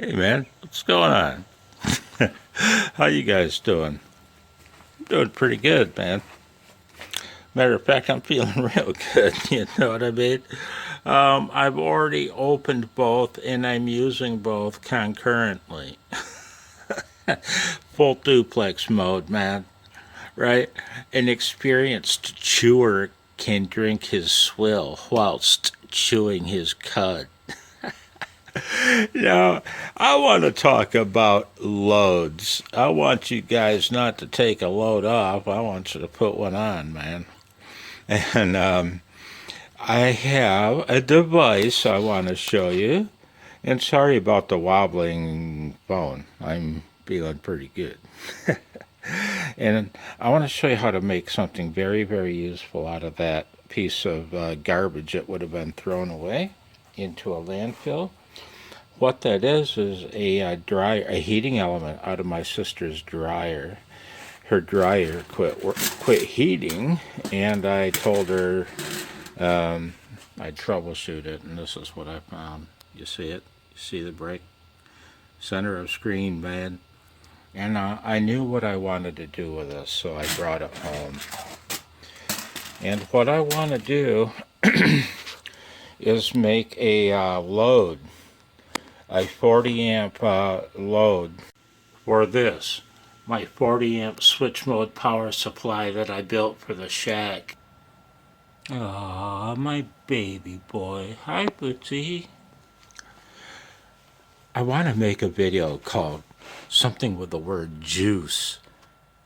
Hey man, what's going on? How you guys doing? I'm doing pretty good, man. Matter of fact, I'm feeling real good. You know what I mean? I've already opened both, and I'm using both concurrently. Full duplex mode, man. Right? An experienced chewer can drink his swill whilst chewing his cud. Now, I want to talk about loads. I want you guys not to take a load off. I want you to put one on, man. And I have a device I want to show you. And sorry about the wobbling phone. I'm feeling pretty good. And I want to show you how to make something very, very useful out of that piece of garbage that would have been thrown away into a landfill. What that is a heating element out of my sister's dryer. Her dryer quit heating, and I told her I'd troubleshoot it, and this is what I found. You see it? You see the break? Center of screen, man. And I knew what I wanted to do with this, so I brought it home. And what I want to do is make a load, a 40 amp load for this, my 40 amp switch mode power supply that I built for the shack. Aw, my baby boy. Hi, Blitzy. I want to make a video called something with the word juice.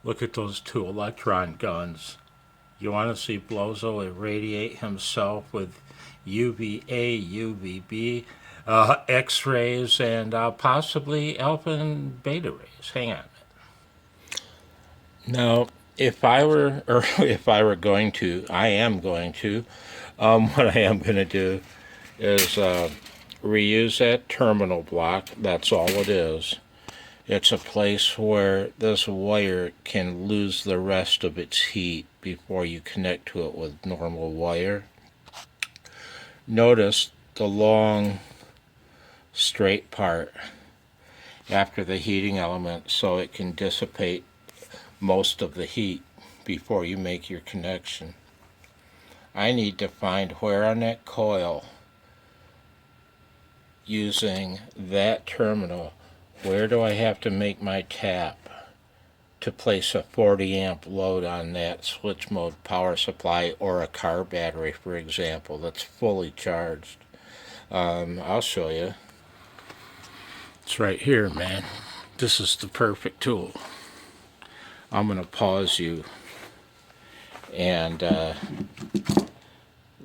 Look at those two electron guns. You want to see Blozo irradiate himself with UVA, UVB, X-rays, and possibly alpha and beta rays. Hang on a minute. Now, if I were going to, I am going to, what I am going to do is reuse that terminal block. That's all it is. It's a place where this wire can lose the rest of its heat before you connect to it with normal wire. Notice the long straight part after the heating element so it can dissipate most of the heat before you make your connection. I need to find where on that coil, using that terminal, where do I have to make my tap to place a 40 amp load on that switch mode power supply or a car battery, for example, that's fully charged. I'll show you. It's right here, man. This is the perfect tool. I'm going to pause you and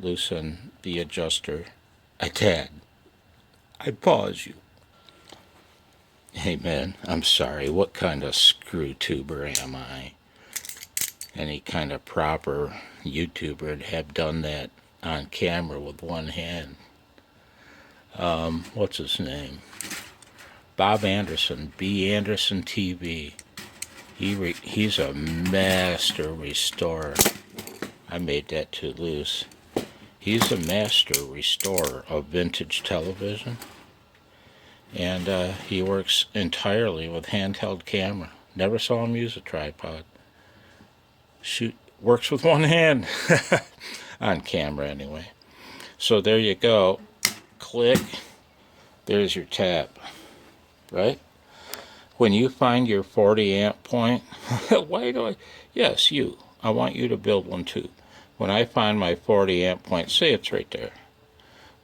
loosen the adjuster a tad. I pause you. Hey man, I'm sorry, what kind of screw tuber am I? Any kind of proper YouTuber would have done that on camera with one hand. What's his name? Bob Anderson, B. Anderson TV. He's a master restorer. I made that too loose. He's a master restorer of vintage television. And he works entirely with handheld camera. Never saw him use a tripod. Works with one hand. On camera anyway. So there you go. Click. There's your tap. Right? When you find your 40 amp point, yes, you. I want you to build one too. When I find my 40 amp point, say it's right there.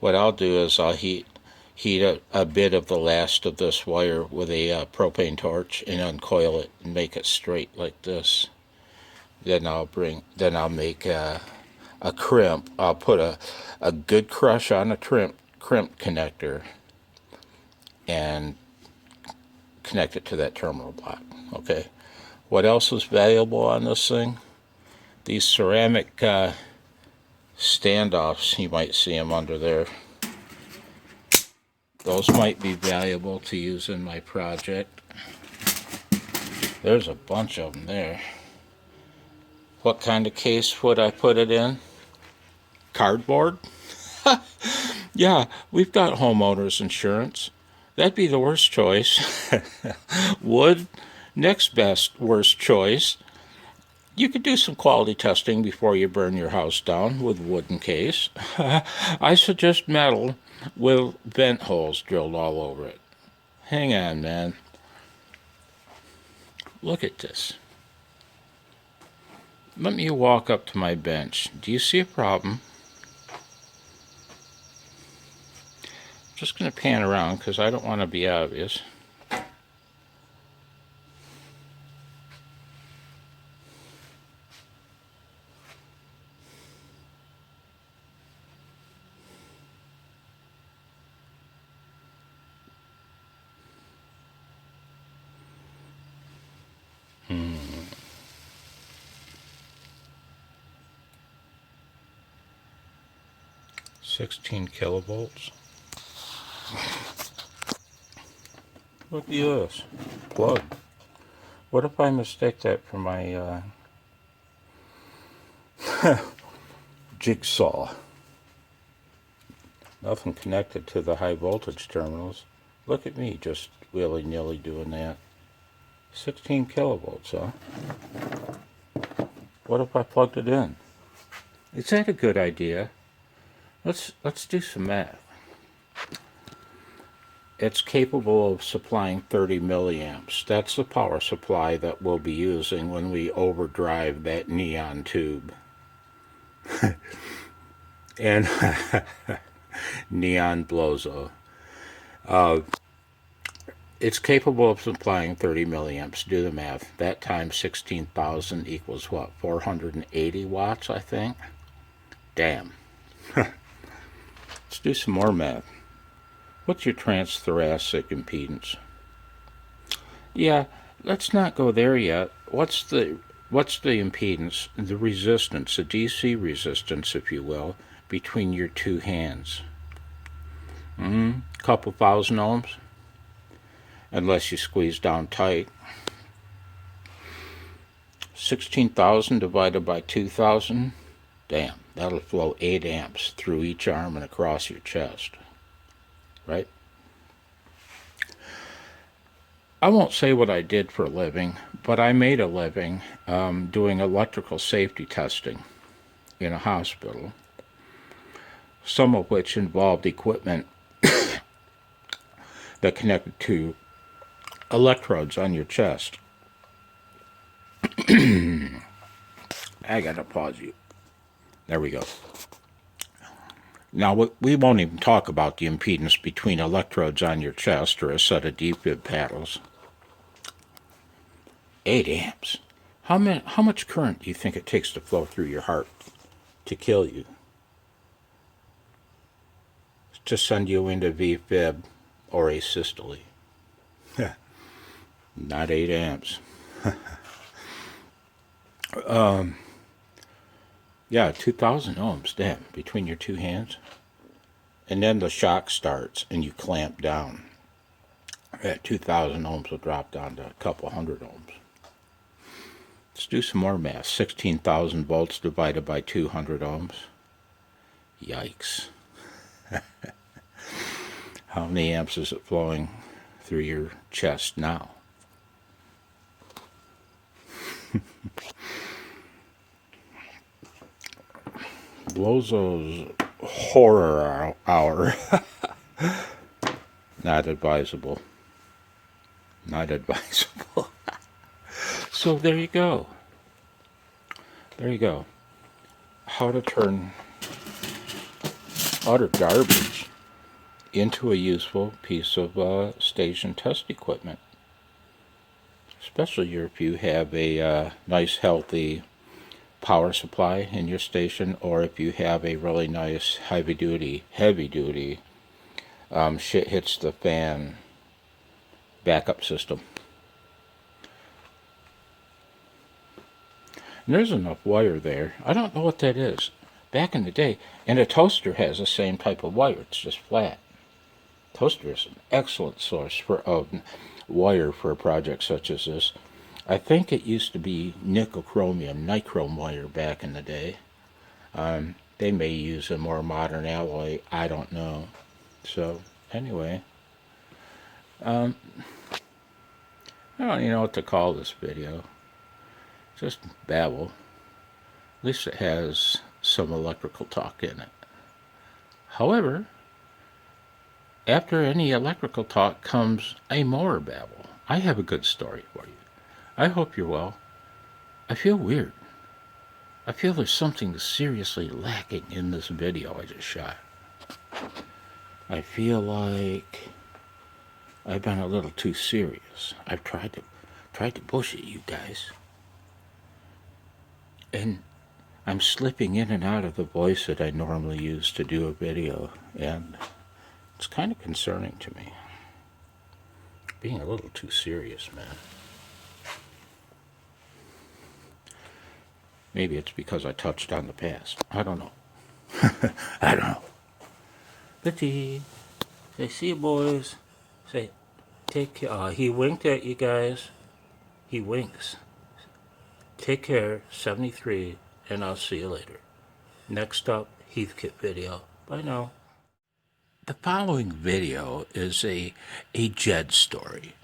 What I'll do is I'll heat a bit of the last of this wire with a propane torch and uncoil it and make it straight like this. Then I'll make a crimp. I'll put a good crush on a crimp connector and connect it to that terminal block. Okay. What else is valuable on this thing? These ceramic standoffs, you might see them under there. Those might be valuable to use in my project. There's a bunch of them there. What kind of case would I put it in? Cardboard? Yeah, we've got homeowners insurance. That'd be the worst choice. Wood, next best worst choice. You could do some quality testing before you burn your house down with wooden case. I suggest metal with vent holes drilled all over it. Hang on, man. Look at this. Let me walk up to my bench. Do you see a problem? Just going to pan around because I don't want to be obvious. Hmm. 16 kilovolts. Look at this. Plug. What if I mistake that for my jigsaw? Nothing connected to the high voltage terminals. Look at me just willy-nilly doing that. 16 kilovolts, huh? What if I plugged it in? Is that a good idea? Let's do some math. It's capable of supplying 30 milliamps. That's the power supply that we'll be using when we overdrive that neon tube. And neon blozo. It's capable of supplying 30 milliamps. Do the math. That times 16,000 equals what? 480 watts, I think? Damn. Let's do some more math. What's your transthoracic impedance? Yeah, let's not go there yet. What's the impedance, the resistance, the DC resistance, if you will, between your two hands? Couple thousand ohms? Unless you squeeze down tight. 16,000 divided by 2,000? Damn, that'll flow 8 amps through each arm and across your chest. Right? I won't say what I did for a living, but I made a living doing electrical safety testing in a hospital, some of which involved equipment that connected to electrodes on your chest. I gotta pause you. There we go. Now, we won't even talk about the impedance between electrodes on your chest or a set of defib paddles. 8 amps. How much current do you think it takes to flow through your heart to kill you? To send you into VFib or asystole? Not 8 amps. Yeah, 2,000 ohms, damn, between your two hands. And then the shock starts and you clamp down. That 2,000 ohms will drop down to a couple hundred ohms. Let's do some more math. 16,000 volts divided by 200 ohms. Yikes. How many amps is it flowing through your chest now? Blozo's horror hour. Not advisable. Not advisable. So there you go. There you go. How to turn utter garbage into a useful piece of station test equipment. Especially if you have a nice, healthy power supply in your station, or if you have a really nice heavy duty shit hits the fan backup system. And there's enough wire there. I don't know what that is. Back in the day, and a toaster has the same type of wire. It's just flat. Toaster is an excellent source of wire for a project such as this. I think it used to be nickel chromium, nichrome wire back in the day. They may use a more modern alloy, I don't know. So, anyway, I don't even know what to call this video. Just babble. At least it has some electrical talk in it. However, after any electrical talk comes a more babble. I have a good story for you. I hope you're well. I feel weird. I feel there's something seriously lacking in this video I just shot. I feel like I've been a little too serious. I've tried to bullshit you guys. And I'm slipping in and out of the voice that I normally use to do a video, and it's kind of concerning to me. Being a little too serious, man. Maybe it's because I touched on the past. I don't know. I don't know. Bitty. Say, see you, boys. Say, take care. He winked at you guys. He winks. Take care, 73, and I'll see you later. Next up, Heathkit video. Bye now. The following video is a Jed story.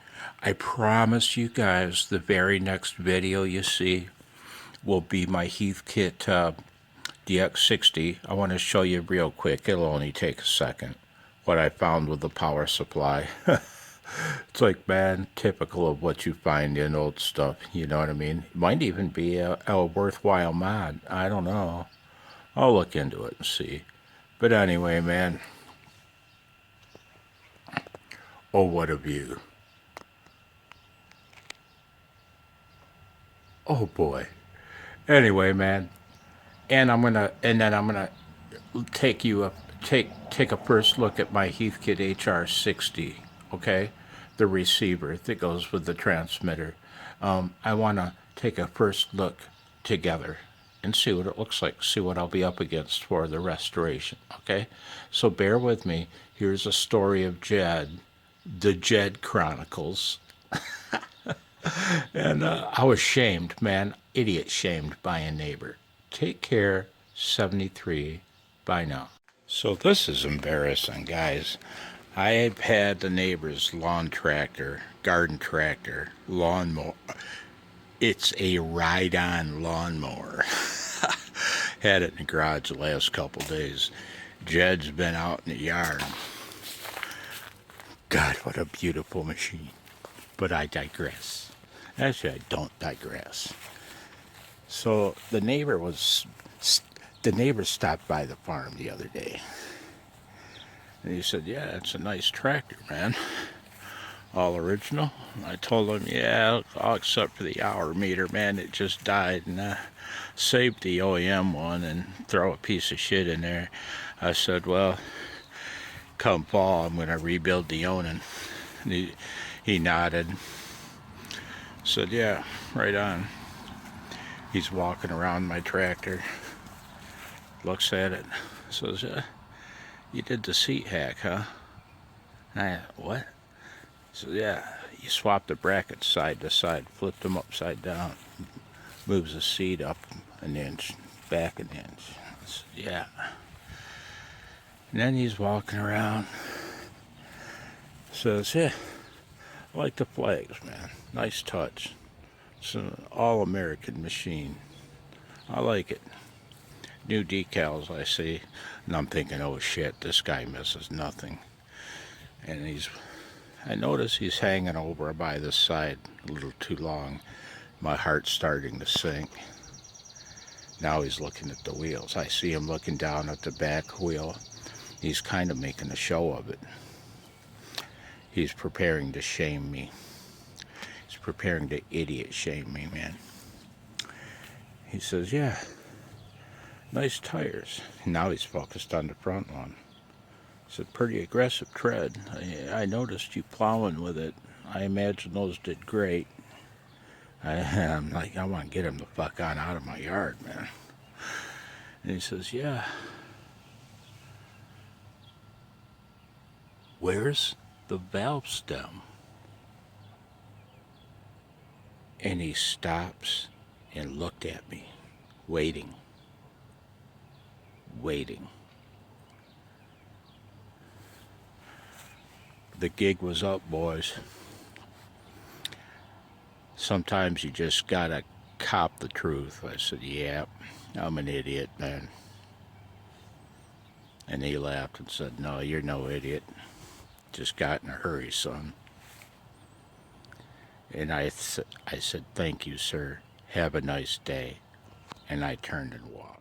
I promise you guys the very next video you see will be my Heathkit DX60. I want to show you real quick. It'll only take a second. What I found with the power supply. It's like, man, typical of what you find in old stuff. You know what I mean? It might even be a worthwhile mod. I don't know. I'll look into it and see. But anyway, man. Oh, what a view. Oh, boy. Anyway, man. And then I'm gonna take a first look at my Heathkit HR60. Okay, the receiver that goes with the transmitter. I want to take a first look together and see what it looks like, see what I'll be up against for the restoration. Okay, so bear with me. Here's a story of Jed, the Jed Chronicles. And I was shamed, man, idiot shamed by a neighbor. Take care, 73. Bye now. So this is embarrassing, guys. I've had the neighbor's lawn tractor, garden tractor, lawnmower. It's a ride-on lawnmower. Had it in the garage the last couple days. Jed's been out in the yard. God, what a beautiful machine. But I digress. Actually, I don't digress. So the neighbor stopped by the farm the other day. And he said, yeah, it's a nice tractor, man. All original. I told him, yeah, all except for the hour meter, man. It just died, and saved the OEM one and throw a piece of shit in there. I said, well, come fall, I'm going to rebuild the Onan. He nodded. Said, yeah, right on. He's walking around my tractor, looks at it, says, you did the seat hack, huh? And what? So yeah, you swap the brackets side to side, flip them upside down, moves the seat up an inch, back an inch. So, yeah. And then he's walking around, says, yeah, I like the flags, man. Nice touch. It's an all-American machine. I like it. New decals, I see. And I'm thinking, oh shit, this guy misses nothing. And I notice he's hanging over by the side a little too long. My heart's starting to sink. Now he's looking at the wheels. I see him looking down at the back wheel. He's kind of making a show of it. He's preparing to shame me. He's preparing to idiot shame me, man. He says, yeah, nice tires. Now he's focused on the front one. It's a pretty aggressive tread. I noticed you plowing with it. I imagine those did great. I'm like, I want to get him the fuck on out of my yard, man. And he says, yeah. Where's the valve stem? And he stops and looked at me, waiting. The gig was up, boys. Sometimes you just gotta cop the truth. I said, yeah, I'm an idiot, man. And he laughed and said, no, you're no idiot. Just got in a hurry, son. And I said, thank you, sir. Have a nice day. And I turned and walked.